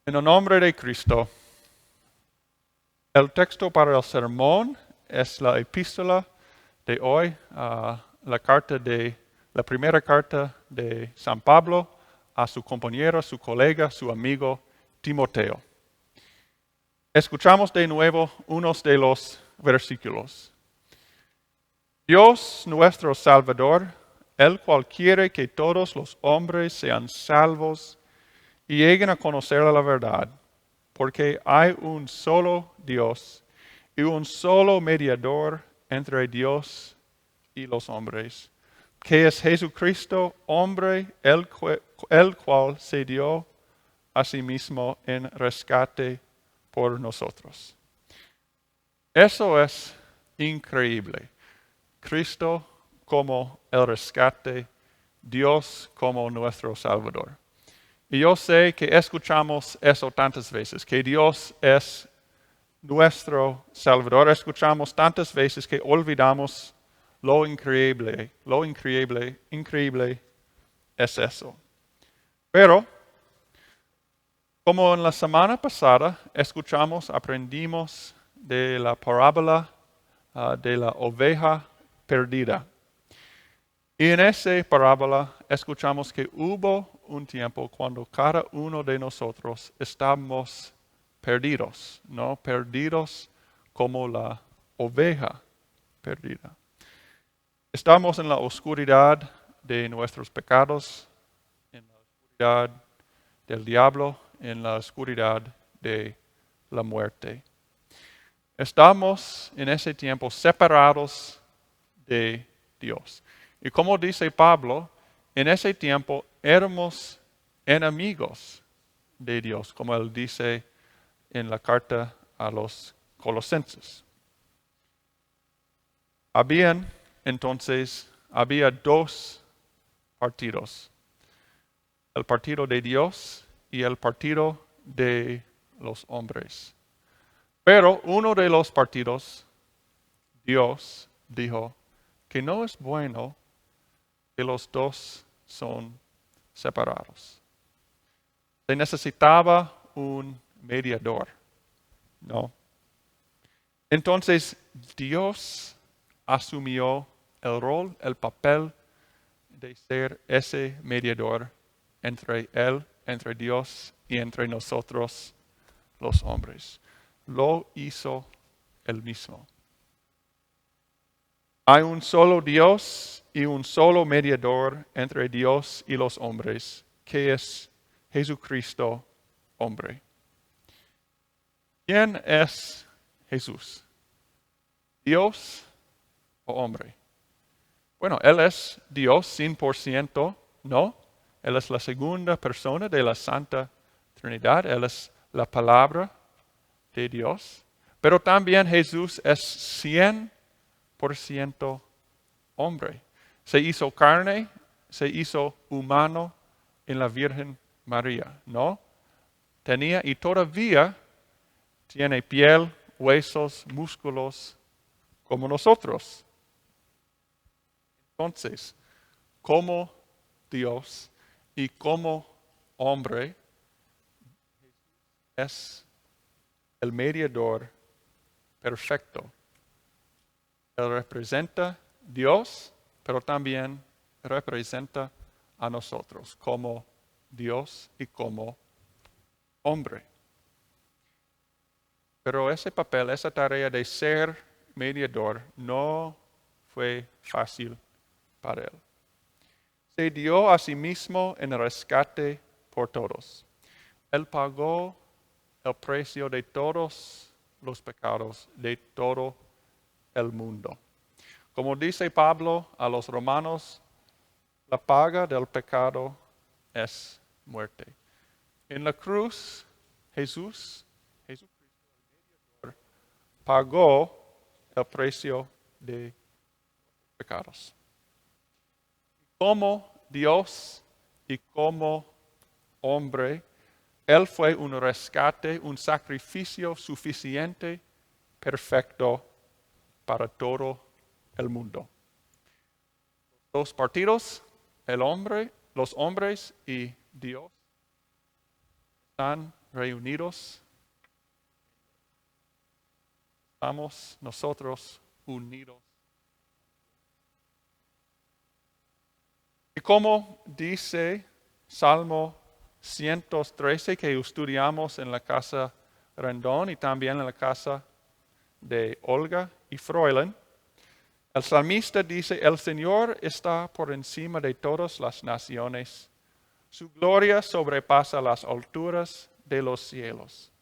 En el nombre de Cristo, el texto para el sermón es la epístola de hoy, la primera carta de San Pablo a su compañero, su colega, su amigo Timoteo. Escuchamos de nuevo unos de los versículos. Dios nuestro Salvador, el cual quiere que todos los hombres sean salvos y lleguen a conocer la verdad, porque hay un solo Dios y un solo mediador entre Dios y los hombres, que es Jesucristo, hombre, el cual se dio a sí mismo en rescate por nosotros. Eso es increíble. Cristo como el rescate, Dios como nuestro Salvador. Y yo sé que escuchamos eso tantas veces, que Dios es nuestro Salvador. Escuchamos tantas veces que olvidamos lo increíble es eso. Pero, como en la semana pasada aprendimos de la parábola de la oveja perdida. Y en esa parábola escuchamos que hubo un tiempo cuando cada uno de nosotros estábamos perdidos, ¿no? Perdidos como la oveja perdida. Estamos en la oscuridad de nuestros pecados, en la oscuridad del diablo, en la oscuridad de la muerte. Estamos en ese tiempo separados de Dios. Y como dice Pablo, en ese tiempo éramos enemigos de Dios, como él dice en la carta a los Colosenses. Había dos partidos, el partido de Dios y el partido de los hombres. Pero uno de los partidos, Dios dijo que no es bueno que los dos son separados. Se necesitaba un mediador, ¿no? Entonces Dios asumió el rol, el papel de ser ese mediador entre Él, entre Dios y entre nosotros los hombres. Lo hizo Él mismo. Hay un solo Dios y un solo mediador entre Dios y los hombres, que es Jesucristo, hombre. ¿Quién es Jesús? ¿Dios o hombre? Bueno, Él es Dios 100%, ¿no? Él es la segunda persona de la Santa Trinidad. Él es la palabra de Dios. Pero también Jesús es 100% hombre. Se hizo carne, se hizo humano en la Virgen María, ¿no? Tenía y todavía tiene piel, huesos, músculos, como nosotros. Entonces, como Dios y como hombre, es el mediador perfecto. Él representa Dios, pero también representa a nosotros como Dios y como hombre. Pero ese papel, esa tarea de ser mediador no fue fácil para él. Se dio a sí mismo en rescate por todos. Él pagó el precio de todos los pecados de todo el mundo. Como dice Pablo a los romanos, la paga del pecado es muerte. En la cruz, Jesucristo pagó el precio de pecados. Como Dios y como hombre, Él fue un rescate, un sacrificio suficiente, perfecto para todo el mundo. Los partidos, los hombres y Dios están reunidos, estamos nosotros unidos. Y como dice Salmo 113 que estudiamos en la casa Rendón y también en la casa de Olga y Froilen, el salmista dice, el Señor está por encima de todas las naciones. Su gloria sobrepasa las alturas de los cielos.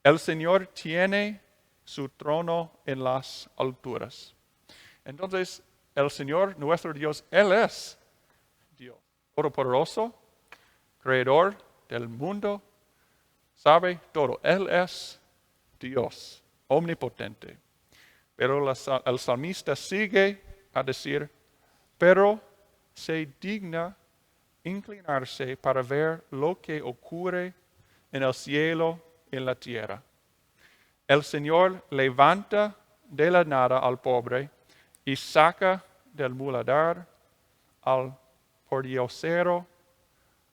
El Señor tiene su trono en las alturas. Entonces, el Señor, nuestro Dios, Él es Dios todopoderoso, creador del mundo, sabe todo. Él es Dios omnipotente. Pero el salmista sigue a decir, pero se digna inclinarse para ver lo que ocurre en el cielo y en la tierra. El Señor levanta de la nada al pobre y saca del muladar al pordiosero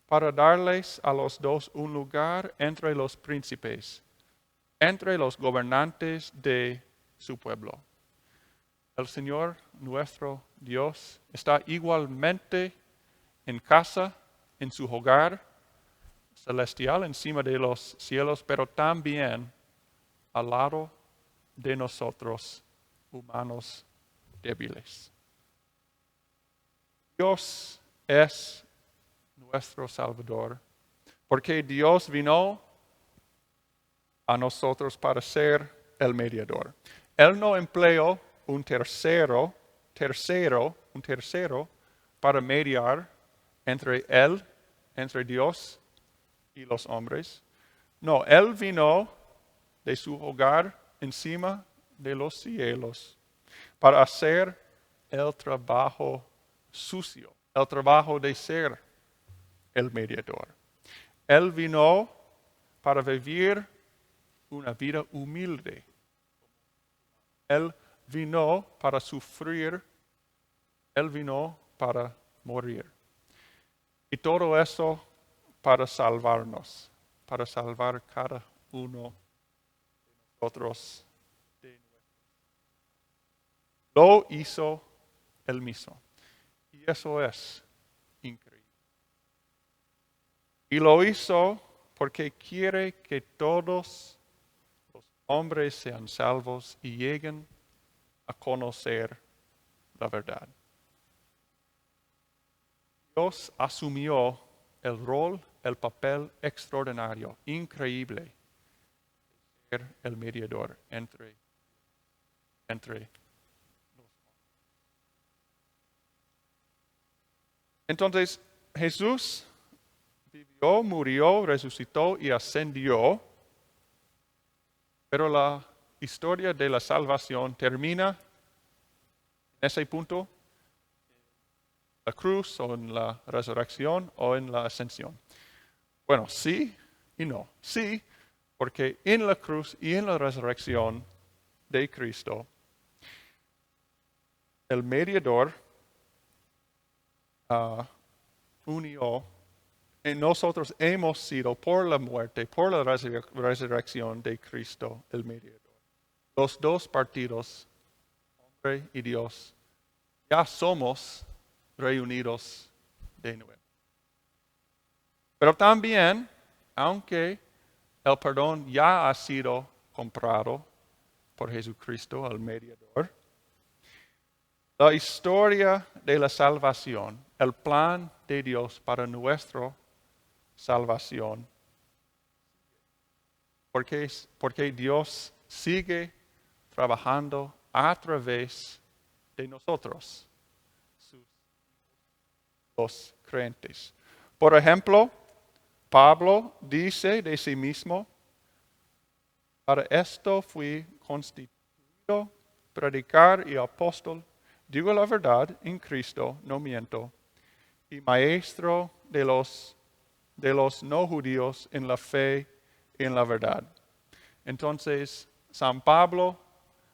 para darles a los dos un lugar entre los príncipes, entre los gobernantes de su pueblo. El Señor, nuestro Dios, está igualmente en casa, en su hogar celestial, encima de los cielos, pero también al lado de nosotros, humanos débiles. Dios es nuestro Salvador, porque Dios vino a nosotros para ser el mediador. Él no empleó un tercero para mediar entre Él, entre Dios y los hombres. No, Él vino de su hogar encima de los cielos para hacer el trabajo sucio, el trabajo de ser el mediador. Él vino para vivir una vida humilde. Él vino para sufrir. Él vino para morir. Y todo eso para salvarnos, para salvar cada uno de nosotros. Lo hizo Él mismo. Y eso es increíble. Y lo hizo porque quiere que todos los hombres sean salvos y lleguen a conocer la verdad. Dios asumió el rol, el papel extraordinario, increíble, de ser el mediador entre los hombres. Entonces, Jesús vivió, murió, resucitó y ascendió, pero la historia de la salvación termina en ese punto, en la cruz o en la resurrección o en la ascensión. Bueno, sí y no. Sí, porque en la cruz y en la resurrección de Cristo, el mediador unió. Y nosotros hemos sido por la muerte, por la resurrección de Cristo, el mediador. Los dos partidos, hombre y Dios, ya somos reunidos de nuevo. Pero también, aunque el perdón ya ha sido comprado por Jesucristo, el mediador, la historia de la salvación, el plan de Dios para nuestra salvación, porque Dios sigue trabajando a través de nosotros, los creyentes. Por ejemplo, Pablo dice de sí mismo, para esto fui constituido, predicar y apóstol, digo la verdad en Cristo, no miento, y maestro de los no judíos en la fe y en la verdad. Entonces, San Pablo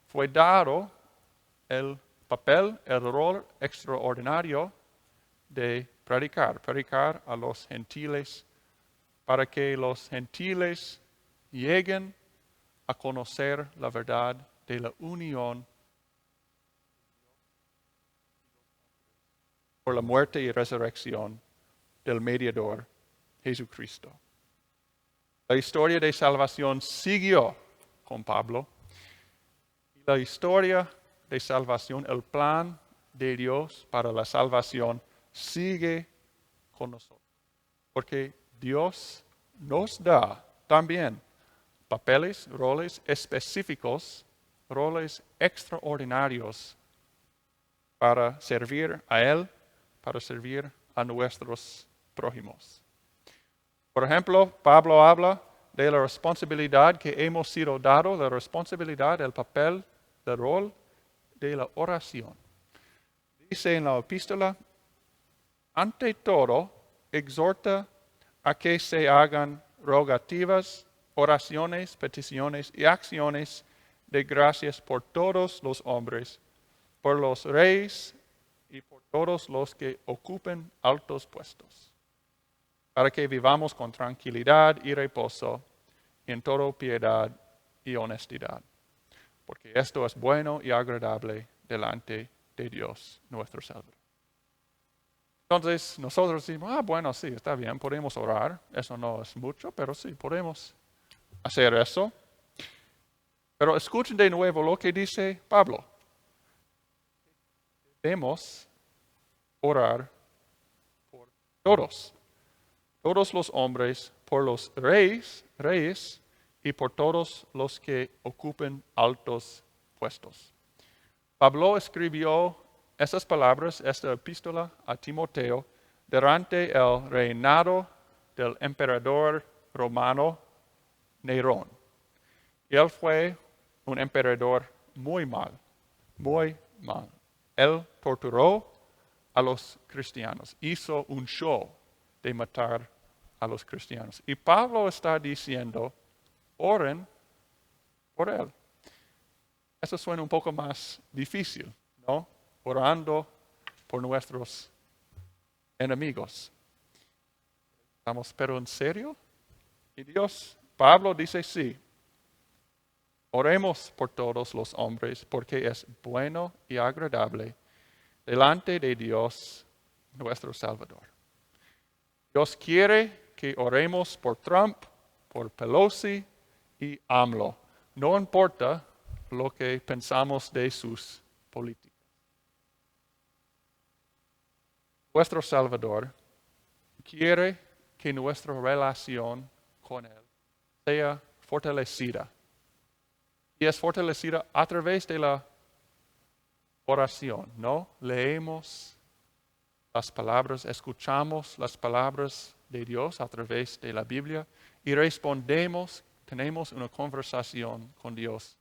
fue dado el papel, el rol extraordinario de predicar a los gentiles, para que los gentiles lleguen a conocer la verdad de la unión por la muerte y resurrección del mediador Jesucristo. La historia de salvación siguió con Pablo. La historia de salvación, el plan de Dios para la salvación sigue con nosotros. Porque Dios nos da también papeles, roles específicos, roles extraordinarios para servir a Él, para servir a nuestros prójimos. Por ejemplo, Pablo habla de la responsabilidad que hemos sido dado, la responsabilidad, el papel, el rol de la oración. Dice en la epístola, ante todo, exhorta a que se hagan rogativas, oraciones, peticiones y acciones de gracias por todos los hombres, por los reyes y por todos los que ocupen altos puestos, para que vivamos con tranquilidad y reposo en toda piedad y honestidad, porque esto es bueno y agradable delante de Dios nuestro Salvador. Entonces nosotros decimos, bueno, sí, está bien, podemos orar, eso no es mucho, pero sí, podemos hacer eso. Pero escuchen de nuevo lo que dice Pablo. Debemos orar por todos los hombres, por los reyes y por todos los que ocupen altos puestos. Pablo escribió esas palabras, esta epístola a Timoteo, durante el reinado del emperador romano Nerón. Él fue un emperador muy mal. Él torturó a los cristianos, hizo un show de matar a los cristianos. Y Pablo está diciendo, oren por él. Eso suena un poco más difícil, ¿no? Orando por nuestros enemigos. ¿Estamos pero en serio? Y Pablo dice sí. Oremos por todos los hombres porque es bueno y agradable delante de Dios nuestro Salvador. Dios quiere que oremos por Trump, por Pelosi y AMLO. No importa lo que pensamos de sus políticas. Nuestro Salvador quiere que nuestra relación con Él sea fortalecida. Y es fortalecida a través de la oración, ¿no? Leemos las palabras, escuchamos las palabras de Dios a través de la Biblia y respondemos, tenemos una conversación con Dios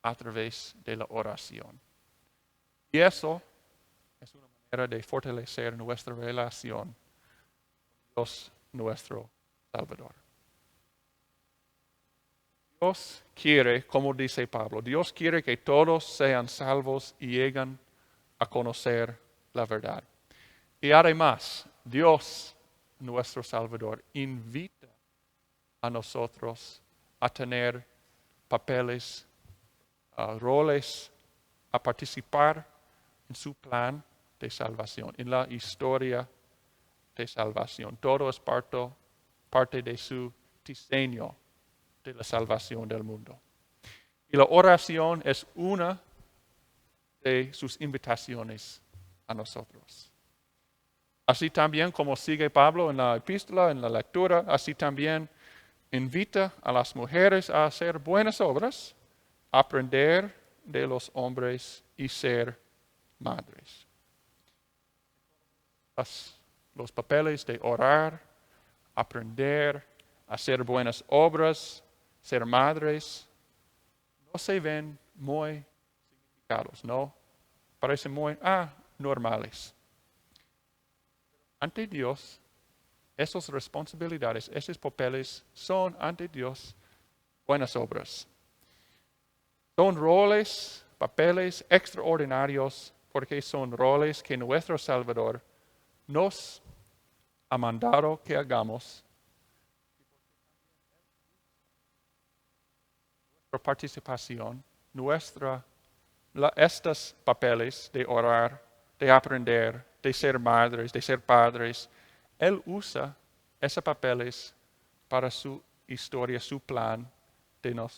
a través de la oración. Y eso es una manera de fortalecer nuestra relación con Dios nuestro Salvador. Dios quiere, como dice Pablo, Dios quiere que todos sean salvos y lleguen a conocer la verdad. Y además, Dios, nuestro Salvador, invita a nosotros a tener papeles, roles, a participar en su plan de salvación, en la historia de salvación. Todo es parte de su diseño de la salvación del mundo. Y la oración es una de sus invitaciones a nosotros. Así también como sigue Pablo en la epístola, en la lectura, así también invita a las mujeres a hacer buenas obras, aprender de los hombres y ser madres. Los papeles de orar, aprender, hacer buenas obras, ser madres, no se ven muy significados, ¿no? Parecen muy normales. Ante Dios, esas responsabilidades, esos papeles son ante Dios buenas obras. Son roles, papeles extraordinarios porque son roles que nuestro Salvador nos ha mandado que hagamos. participación, estos papeles de orar, de aprender, de ser madres, de ser padres, Él usa esos papeles para su historia, su plan de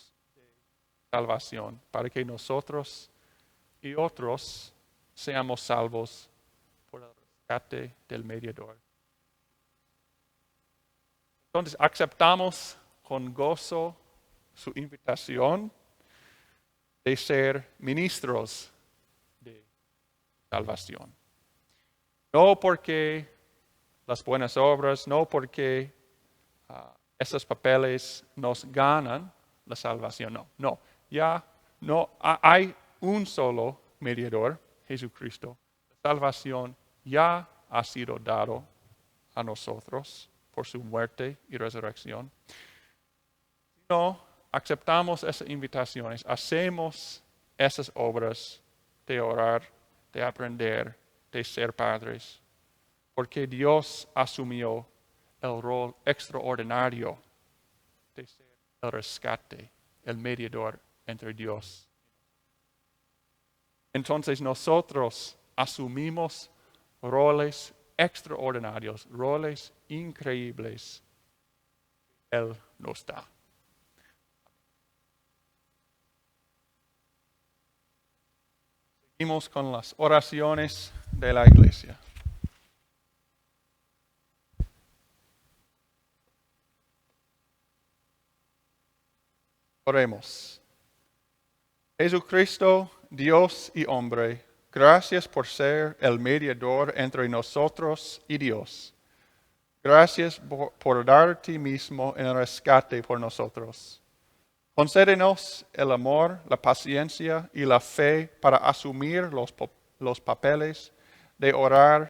salvación, para que nosotros y otros seamos salvos por el rescate del mediador. Entonces, aceptamos con gozo su invitación de ser ministros de salvación. No porque las buenas obras, no porque esos papeles nos ganan la salvación, no. Ya no hay un solo mediador, Jesucristo. La salvación ya ha sido dado a nosotros por su muerte y resurrección. No aceptamos esas invitaciones, hacemos esas obras de orar, de aprender, de ser padres, porque Dios asumió el rol extraordinario de ser el rescate, el mediador entre Dios. Entonces nosotros asumimos roles extraordinarios, roles increíbles que Él nos da. Seguimos con las oraciones de la iglesia. Oremos. Jesucristo, Dios y hombre, gracias por ser el mediador entre nosotros y Dios. Gracias por dar a ti mismo en el rescate por nosotros. Concédenos el amor, la paciencia y la fe para asumir los papeles de orar,